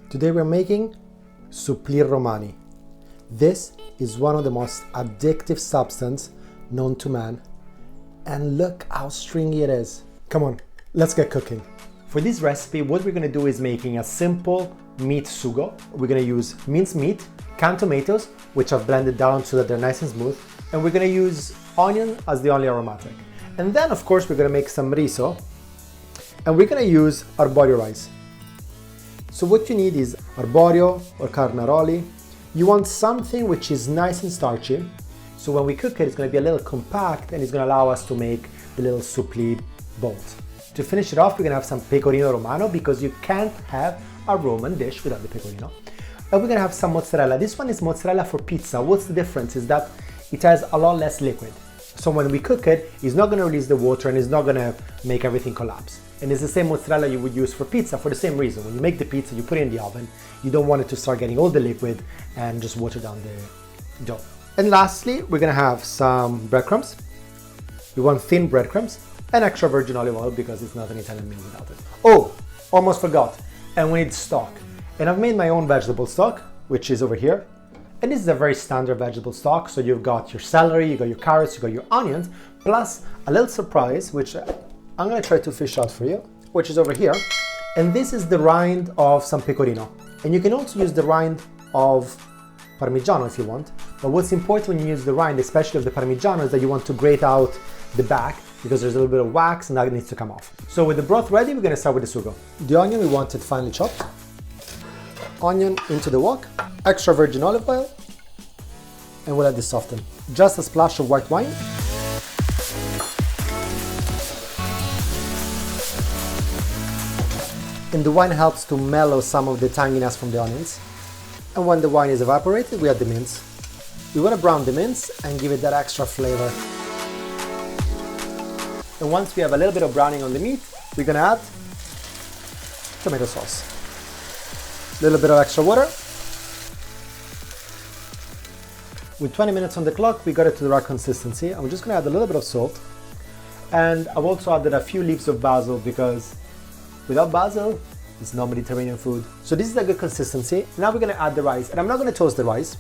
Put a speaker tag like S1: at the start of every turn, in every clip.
S1: Today we're making Suppli Romani. This is one of the most addictive substances known to man. And look how stringy it is. Come on, let's get cooking. For this recipe, what we're gonna do is making a simple meat sugo. We're gonna use minced meat, canned tomatoes, which I've blended down so that they're nice and smooth. And we're gonna use onion as the only aromatic. And then of course we're gonna make some riso. And we're gonna use arborio rice. So what you need is arborio or carnaroli. You want something which is nice and starchy. So when we cook it, it's gonna be a little compact and it's gonna allow us to make the little suppli balls. To finish it off, we're gonna have some Pecorino Romano because you can't have a Roman dish without the pecorino. And we're gonna have some mozzarella. This one is mozzarella for pizza. What's the difference is that it has a lot less liquid. So when we cook it, it's not gonna release the water and it's not gonna make everything collapse. And it's the same mozzarella you would use for pizza for the same reason. When you make the pizza, you put it in the oven. You don't want it to start getting all the liquid and just water down the dough. And lastly, we're gonna have some breadcrumbs. We want thin breadcrumbs and extra virgin olive oil because it's not an Italian meal without it. Oh, almost forgot. And we need stock. And I've made my own vegetable stock, which is over here. And this is a very standard vegetable stock. So you've got your celery, you got your carrots, you got your onions, plus a little surprise, which I'm gonna try to fish out for you, which is over here. And this is the rind of some pecorino. And you can also use the rind of Parmiggiano if you want. But what's important when you use the rind, especially of the Parmigiano, is that you want to grate out the back because there's a little bit of wax and that needs to come off. So with the broth ready, we're gonna start with the sugo. The onion we want it finely chopped. Onion into the wok, extra virgin olive oil, and we'll let this soften. Just a splash of white wine. And the wine helps to mellow some of the tanginess from the onions. And when the wine is evaporated, we add the mince. We want to brown the mince and give it that extra flavor. And once we have a little bit of browning on the meat, we're going to add tomato sauce. A little bit of extra water. With 20 minutes on the clock, we got it to the right consistency. I'm just going to add a little bit of salt. And I've also added a few leaves of basil because without basil, it's not Mediterranean food. So this is a good consistency. Now we're gonna add the rice, and I'm not gonna toast the rice.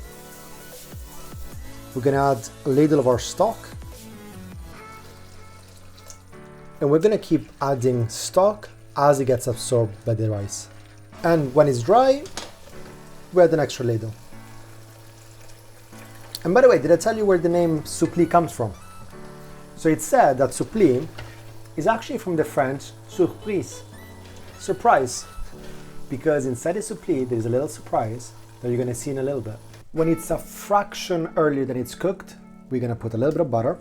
S1: We're gonna add a ladle of our stock. And we're gonna keep adding stock as it gets absorbed by the rice. And when it's dry, we add an extra ladle. And by the way, did I tell you where the name Suppli comes from? So it's said that Suppli is actually from the French surprise. Surprise, because inside the suppli there is a little surprise that you're going to see in a little bit. When it's a fraction earlier than it's cooked, we're going to put a little bit of butter,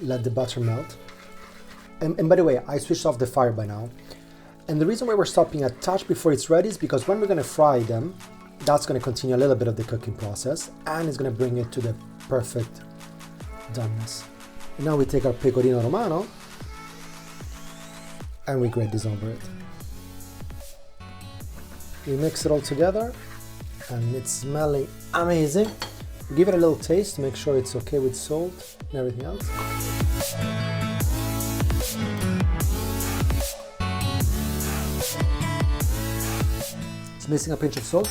S1: let the butter melt. And by the way, I switched off the fire by now. And the reason why we're stopping a touch before it's ready is because when we're going to fry them, that's going to continue a little bit of the cooking process and it's going to bring it to the perfect doneness. And now we take our Pecorino Romano and we grate this over it. We mix it all together and it's smelling amazing. We give it a little taste to make sure it's okay with salt and everything else. It's missing a pinch of salt.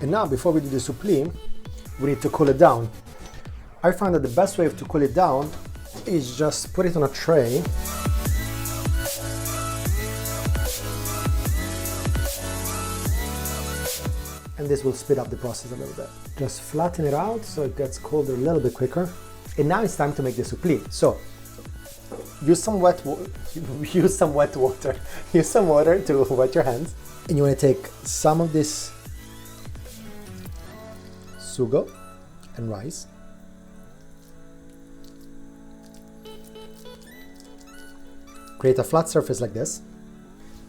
S1: And now before we do the suppli, we need to cool it down. I found that the best way to cool it down is just put it on a tray. And this will speed up the process a little bit. Just flatten it out so it gets colder a little bit quicker. And now it's time to make the suppli. So use some wet water. Use some water to wet your hands. And you want to take some of this sugo and rice. Create a flat surface like this.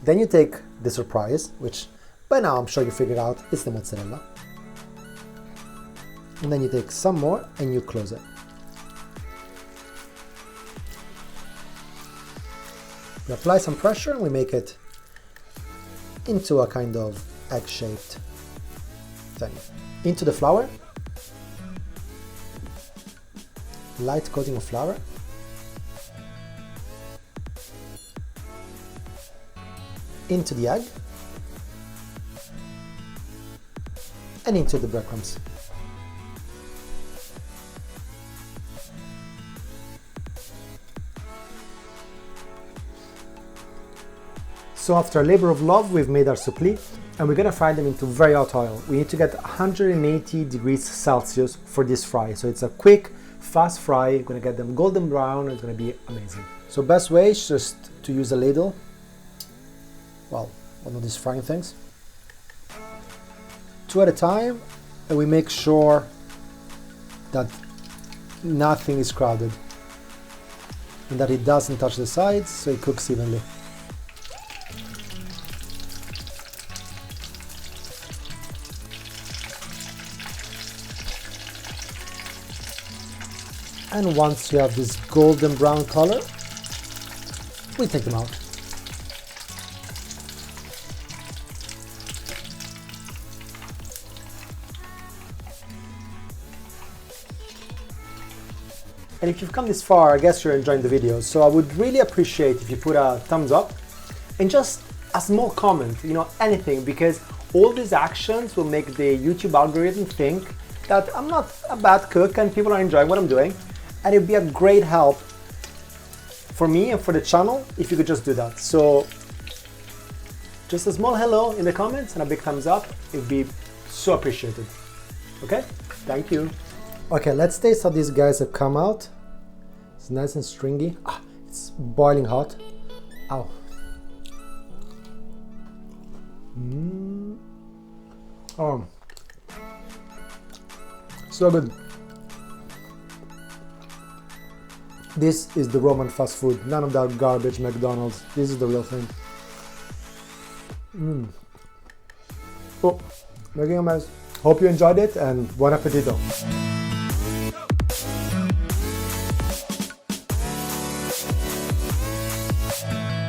S1: Then you take the surprise, which by now I'm sure you figured out it's the mozzarella. And then you take some more and you close it. We apply some pressure and we make it into a kind of egg-shaped thing. Into the flour. Light coating of flour. into the egg and into the breadcrumbs. So after a labor of love, we've made our suppli, and we're gonna fry them into very hot oil. We need to get 180 degrees Celsius for this fry. So it's a quick, fast fry. You're gonna get them golden brown. It's gonna be amazing. So best way is just to use a ladle. Well, one of these frying things. 2 at a time, and we make sure that nothing is crowded and that it doesn't touch the sides, so it cooks evenly. And once you have this golden brown color, we take them out. And if you've come this far, I guess you're enjoying the video. So I would really appreciate if you put a thumbs up and just a small comment, you know, anything, because all these actions will make the YouTube algorithm think that I'm not a bad cook and people are enjoying what I'm doing. And it'd be a great help for me and for the channel if you could just do that. So just a small hello in the comments and a big thumbs up. It'd be so appreciated. Okay, thank you. Okay, let's taste how these guys have come out. It's nice and stringy. Ah, it's boiling hot. Ow. Oh, so good. This is the Roman fast food, none of that garbage McDonald's. This is the real thing. Oh, making a mess. Hope you enjoyed it and buon appetito.